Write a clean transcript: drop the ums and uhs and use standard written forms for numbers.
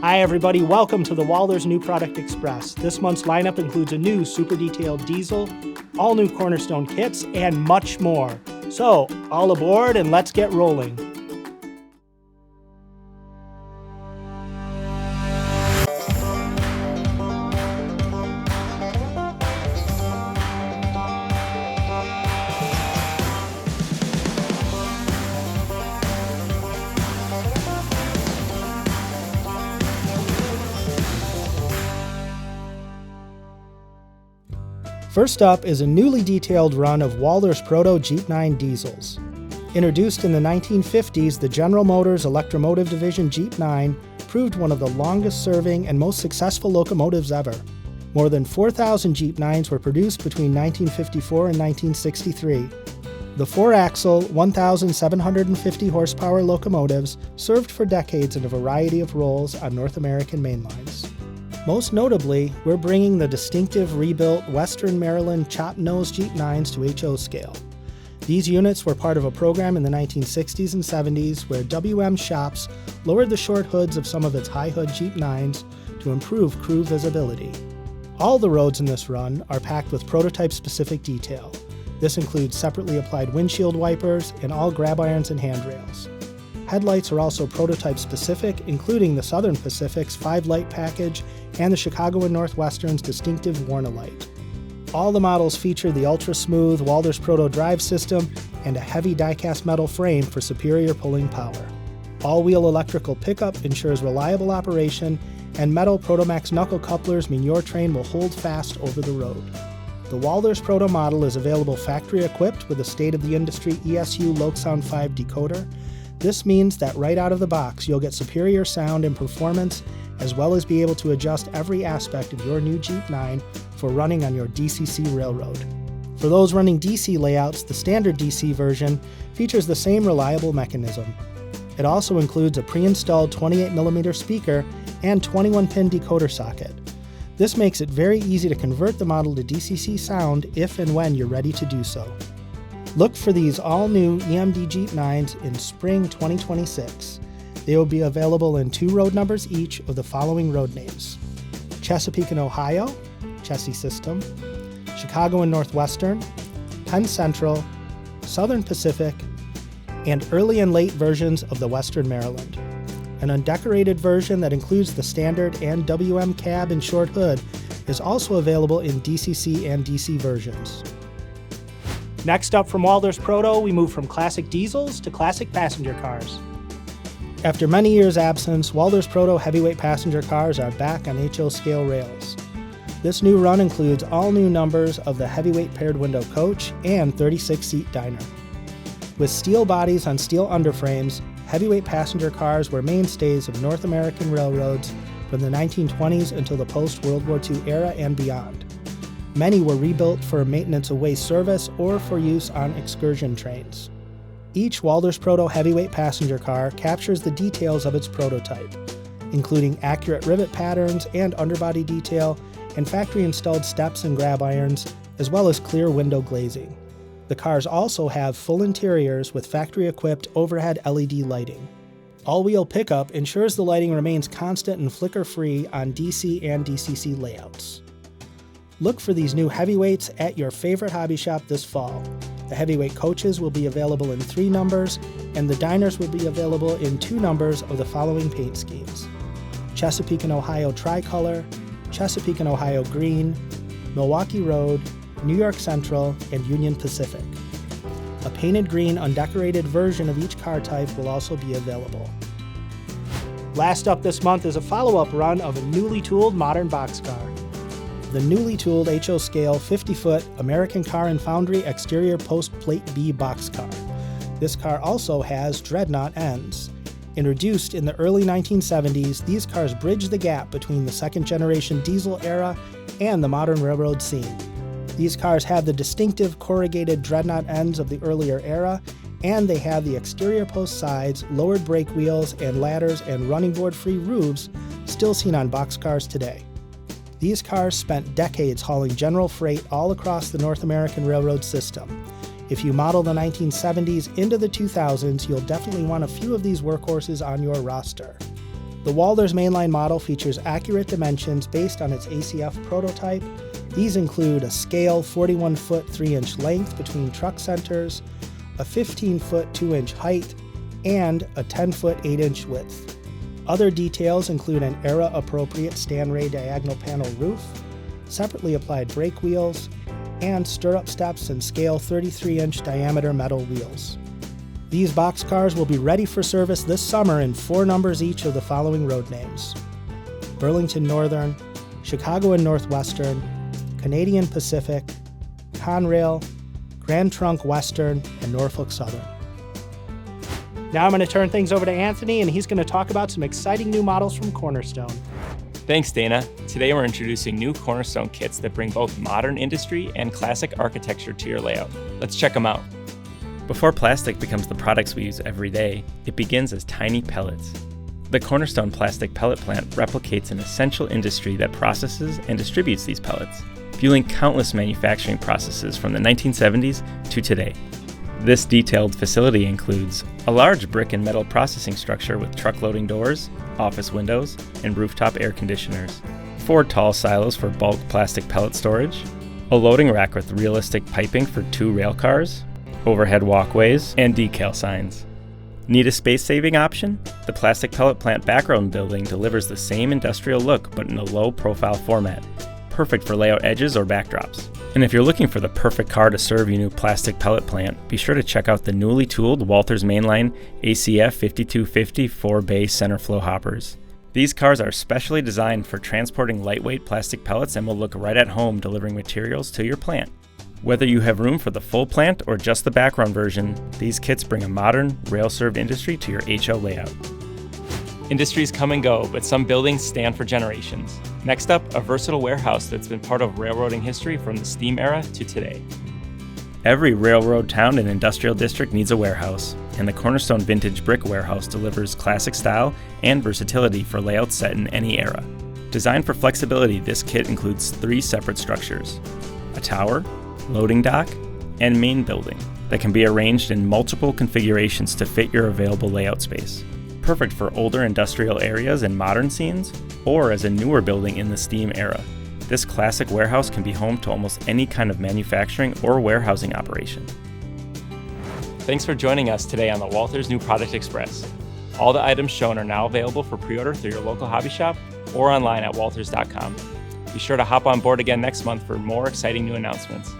Hi everybody, welcome to the Walthers New Product Express. This month's lineup includes a new super detailed diesel, all new Cornerstone kits, and much more. So, all aboard and let's get rolling. First up is a newly detailed run of WalthersProto Jeep9 diesels. Introduced in the 1950s, the General Motors Electromotive Division Jeep9 proved one of the longest-serving and most successful locomotives ever. More than 4,000 Jeep9s were produced between 1954 and 1963. The four-axle, 1,750 horsepower locomotives served for decades in a variety of roles on North American mainlines. Most notably, we're bringing the distinctive rebuilt Western Maryland chop-nose Jeep9s to HO scale. These units were part of a program in the 1960s and 70s where WM shops lowered the short hoods of some of its high-hood Jeep9s to improve crew visibility. All the roads in this run are packed with prototype-specific detail. This includes separately applied windshield wipers and all grab irons and handrails. Headlights are also prototype-specific, including the Southern Pacific's 5-light package and the Chicago and Northwestern's distinctive Warna-Light. All the models feature the ultra-smooth WalthersProto drive system and a heavy die-cast metal frame for superior pulling power. All-wheel electrical pickup ensures reliable operation, and metal Protomax knuckle couplers mean your train will hold fast over the road. The WalthersProto model is available factory-equipped with a state-of-the-industry ESU LokeSound 5 decoder. This means that right out of the box, you'll get superior sound and performance, as well as be able to adjust every aspect of your new Jeep9 for running on your DCC railroad. For those running DC layouts, the standard DC version features the same reliable mechanism. It also includes a pre-installed 28mm speaker and 21-pin decoder socket. This makes it very easy to convert the model to DCC sound if and when you're ready to do so. Look for these all-new EMD Jeep9s in spring 2026. They will be available in 2 road numbers each of the following road names: Chesapeake and Ohio, Chessie System, Chicago and Northwestern, Penn Central, Southern Pacific, and early and late versions of the Western Maryland. An undecorated version that includes the standard and WM cab and short hood is also available in DCC and DC versions. Next up from WalthersProto, we move from classic diesels to classic passenger cars. After many years' absence, WalthersProto heavyweight passenger cars are back on HO scale rails. This new run includes all new numbers of the heavyweight paired window coach and 36-seat diner. With steel bodies on steel underframes, heavyweight passenger cars were mainstays of North American railroads from the 1920s until the post-World War II era and beyond. Many were rebuilt for maintenance-away service or for use on excursion trains. Each WalthersProto heavyweight passenger car captures the details of its prototype, including accurate rivet patterns and underbody detail, and factory-installed steps and grab irons, as well as clear window glazing. The cars also have full interiors with factory-equipped overhead LED lighting. All-wheel pickup ensures the lighting remains constant and flicker-free on DC and DCC layouts. Look for these new heavyweights at your favorite hobby shop this fall. The heavyweight coaches will be available in 3 numbers, and the diners will be available in 2 numbers of the following paint schemes: Chesapeake and Ohio Tricolor, Chesapeake and Ohio Green, Milwaukee Road, New York Central, and Union Pacific. A painted green undecorated version of each car type will also be available. Last up this month is a follow-up run of a newly tooled modern boxcar. The newly tooled HO scale 50-foot American Car and Foundry exterior post plate B boxcar. This car also has Dreadnaught ends. Introduced in the early 1970s, these cars bridge the gap between the second-generation diesel era and the modern railroad scene. These cars have the distinctive corrugated Dreadnaught ends of the earlier era, and they have the exterior post sides, lowered brake wheels, and ladders and running board-free roofs still seen on boxcars today. These cars spent decades hauling general freight all across the North American railroad system. If you model the 1970s into the 2000s, you'll definitely want a few of these workhorses on your roster. The WalthersMainline model features accurate dimensions based on its ACF prototype. These include a scale 41-foot 3-inch length between truck centers, a 15-foot 2-inch height, and a 10-foot 8-inch width. Other details include an era-appropriate Stanray diagonal panel roof, separately applied brake wheels, and stirrup steps and scale 33-inch diameter metal wheels. These boxcars will be ready for service this summer in 4 numbers each of the following road names: Burlington Northern, Chicago and Northwestern, Canadian Pacific, Conrail, Grand Trunk Western, and Norfolk Southern. Now I'm going to turn things over to Anthony, and he's going to talk about some exciting new models from Cornerstone. Thanks, Dana. Today we're introducing new Cornerstone kits that bring both modern industry and classic architecture to your layout. Let's check them out. Before plastic becomes the products we use every day, it begins as tiny pellets. The Cornerstone plastic pellet plant replicates an essential industry that processes and distributes these pellets, fueling countless manufacturing processes from the 1970s to today. This detailed facility includes a large brick and metal processing structure with truck loading doors, office windows, and rooftop air conditioners, 4 tall silos for bulk plastic pellet storage, a loading rack with realistic piping for 2 rail cars, overhead walkways, and decal signs. Need a space-saving option? The plastic pellet plant background building delivers the same industrial look but in a low-profile format, perfect for layout edges or backdrops. And if you're looking for the perfect car to serve your new plastic pellet plant, be sure to check out the newly tooled WalthersMainline ACF 5250 4-bay center flow hoppers. These cars are specially designed for transporting lightweight plastic pellets and will look right at home delivering materials to your plant. Whether you have room for the full plant or just the background version, these kits bring a modern, rail-served industry to your HO layout. Industries come and go, but some buildings stand for generations. Next up, a versatile warehouse that's been part of railroading history from the steam era to today. Every railroad town and industrial district needs a warehouse, and the Cornerstone Vintage Brick Warehouse delivers classic style and versatility for layouts set in any era. Designed for flexibility, this kit includes 3 separate structures: a tower, loading dock, and main building that can be arranged in multiple configurations to fit your available layout space. Perfect for older industrial areas and modern scenes, or as a newer building in the steam era. This classic warehouse can be home to almost any kind of manufacturing or warehousing operation. Thanks for joining us today on the Walthers New Product Express. All the items shown are now available for pre-order through your local hobby shop or online at walthers.com. Be sure to hop on board again next month for more exciting new announcements.